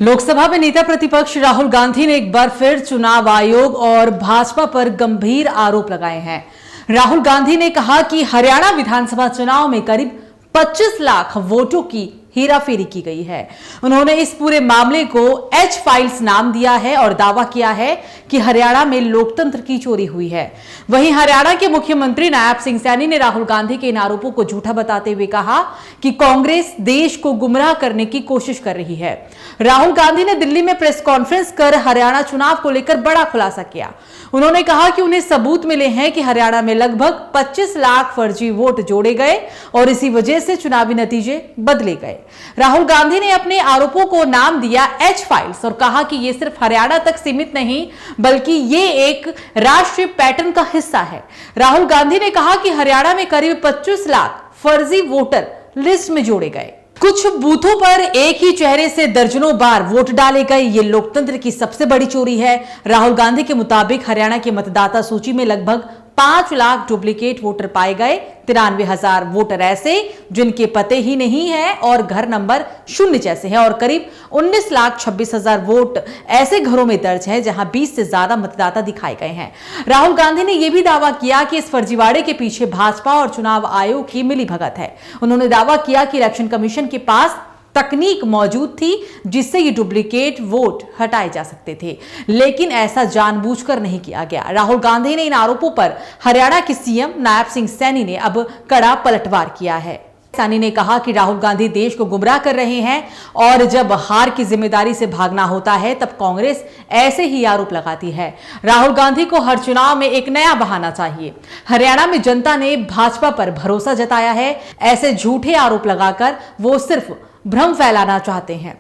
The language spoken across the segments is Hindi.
लोकसभा में नेता प्रतिपक्ष राहुल गांधी ने एक बार फिर चुनाव आयोग और भाजपा पर गंभीर आरोप लगाए हैं। राहुल गांधी ने कहा कि हरियाणा विधानसभा चुनाव में करीब 25 लाख वोटों की हेराफेरी की गई है। उन्होंने इस पूरे मामले को एच फाइल्स नाम दिया है और दावा किया है कि हरियाणा में लोकतंत्र की चोरी हुई है। वहीं हरियाणा के मुख्यमंत्री नायब सिंह सैनी ने राहुल गांधी के इन आरोपों को झूठा बताते हुए कहा कि कांग्रेस देश को गुमराह करने की कोशिश कर रही है। राहुल गांधी ने दिल्ली में प्रेस कॉन्फ्रेंस कर हरियाणा चुनाव को लेकर बड़ा खुलासा किया। उन्होंने कहा कि उन्हें सबूत मिले हैं कि हरियाणा में लगभग 25 लाख फर्जी वोट जोड़े गए और इसी वजह से चुनावी नतीजे बदले गए। राहुल गांधी ने अपने आरोपों को नाम दिया एच फाइल्स और कहा कि यह सिर्फ हरियाणा तक सीमित नहीं बल्कि ये एक राष्ट्रीय पैटर्न का हिस्सा है। राहुल गांधी ने कहा कि हरियाणा में करीब 25 लाख फर्जी वोटर लिस्ट में जोड़े गए। कुछ बूथों पर एक ही चेहरे से दर्जनों बार वोट डाले गए। ये लोकतंत्र की सबसे बड़ी चोरी है। राहुल गांधी के मुताबिक हरियाणा की मतदाता सूची में लगभग 5 लाख डुप्लीकेट वोटर पाए गए। 93,000 वोटर ऐसे जिनके पते ही नहीं है और घर नंबर 0 जैसे हैं और करीब 19,26,000 वोट ऐसे घरों में दर्ज है जहां 20 से ज्यादा मतदाता दिखाए गए हैं। राहुल गांधी ने यह भी दावा किया कि इस फर्जीवाड़े के पीछे भाजपा और चुनाव आयोग की मिलीभगत है। उन्होंने दावा किया कि इलेक्शन कमीशन के पास तकनीक मौजूद थी जिससे ये डुप्लीकेट वोट हटाए जा सकते थे, लेकिन ऐसा जानबूझकर नहीं किया गया। राहुल गांधी ने इन आरोपों पर हरियाणा के सीएम नायब सिंह सैनी ने अब कड़ा पलटवार किया है। सैनी ने कहा कि राहुल गांधी देश को गुमराह कर रहे हैं और जब हार की जिम्मेदारी से भागना होता है तब कांग्रेस ऐसे ही आरोप लगाती है। राहुल गांधी को हर चुनाव में एक नया बहाना चाहिए। हरियाणा में जनता ने भाजपा पर भरोसा जताया है। ऐसे झूठे आरोप लगाकर वो सिर्फ भ्रम फैलाना चाहते हैं।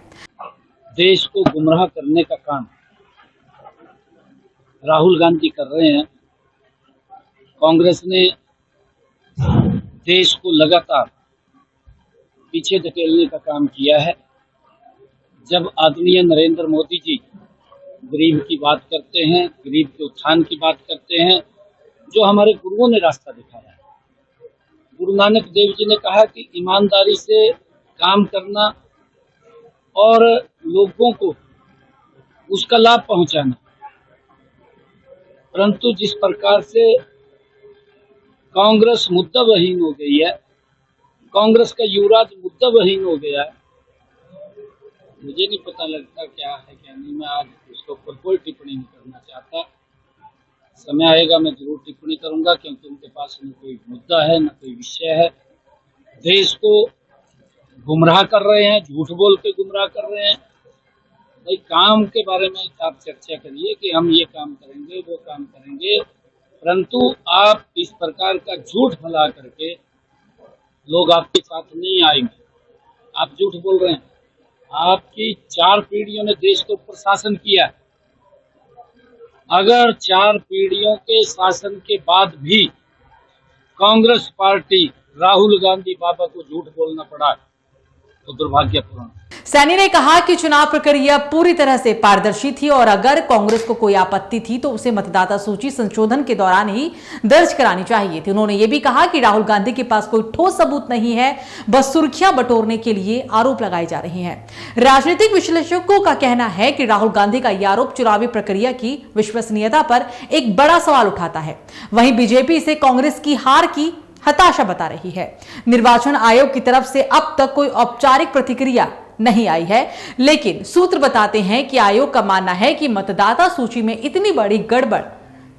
देश को गुमराह करने का काम राहुल गांधी कर रहे हैं। कांग्रेस ने देश को लगातार पीछे धकेलने का काम किया है। जब आदरणीय नरेंद्र मोदी जी गरीब की बात करते हैं, गरीब के उत्थान की बात करते हैं, जो हमारे गुरुओं ने रास्ता दिखाया है। गुरु नानक देव जी ने कहा कि ईमानदारी से काम करना और लोगों को उसका लाभ पहुंचाना, परंतु जिस प्रकार से कांग्रेस मुद्दाविहीन हो गई है, कांग्रेस का युवराज मुद्दाविहीन हो गया है, मुझे नहीं पता लगता क्या है क्या नहीं। मैं आज उसके ऊपर कोई टिप्पणी नहीं करना चाहता। समय आएगा मैं जरूर टिप्पणी करूंगा, क्योंकि उनके पास न कोई मुद्दा है न कोई विषय है। देश को गुमराह कर रहे हैं, झूठ बोल के गुमराह कर रहे हैं। भाई काम के बारे में आप चर्चा करिए कि हम ये काम करेंगे वो काम करेंगे, परंतु आप इस प्रकार का झूठ फैला करके लोग आपके साथ नहीं आएंगे। आप झूठ बोल रहे हैं। आपकी 4 पीढ़ियों ने देश के ऊपर शासन किया। अगर 4 पीढ़ियों के शासन के बाद भी कांग्रेस पार्टी राहुल गांधी बाबा को झूठ बोलना पड़ा तो दुर्भाग्यपूर्ण। सैनी ने कहा कि चुनाव प्रक्रिया पूरी तरह से पारदर्शी थी और अगर कांग्रेस को कोई आपत्ति थी तो उसे मतदाता सूची संशोधन के दौरान ही दर्ज करानी चाहिए थी। उन्होंने यह भी कहा कि राहुल गांधी के पास कोई ठोस सबूत नहीं है, बस सुर्खियां बटोरने के लिए आरोप लगाए जा रहे हैं। राजनीतिक विश्लेषकों का कहना है कि राहुल गांधी का यह आरोप चुनावी प्रक्रिया की विश्वसनीयता पर एक बड़ा सवाल उठाता है। वहीं बीजेपी इसे कांग्रेस की हार की हताशा बता रही है। निर्वाचन आयोग की तरफ से अब तक कोई औपचारिक प्रतिक्रिया नहीं आई है, लेकिन सूत्र बताते हैं कि आयोग का मानना है कि मतदाता सूची में इतनी बड़ी गड़बड़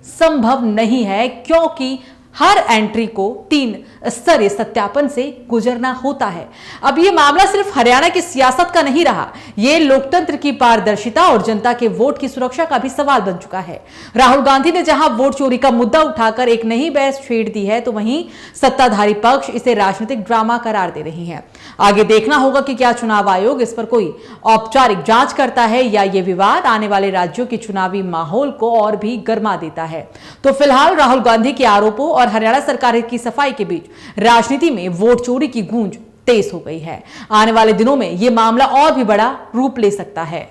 संभव नहीं है, क्योंकि हर एंट्री को 3 स्तरीय सत्यापन से गुजरना होता है। अब यह मामला सिर्फ हरियाणा की सियासत का नहीं रहा, यह लोकतंत्र की पारदर्शिता और जनता के वोट की सुरक्षा का भी सवाल बन चुका है। राहुल गांधी ने जहां वोट चोरी का मुद्दा उठाकर एक नई बहस छेड़ दी है, तो वहीं सत्ताधारी पक्ष इसे राजनीतिक ड्रामा करार दे रही है। आगे देखना होगा कि क्या चुनाव आयोग इस पर कोई औपचारिक जांच करता है या यह विवाद आने वाले राज्यों के चुनावी माहौल को और भी गर्मा देता है। तो फिलहाल राहुल गांधी के आरोपों और हरियाणा सरकार की सफाई के बीच राजनीति में वोट चोरी की गूंज तेज हो गई है। आने वाले दिनों में यह मामला और भी बड़ा रूप ले सकता है।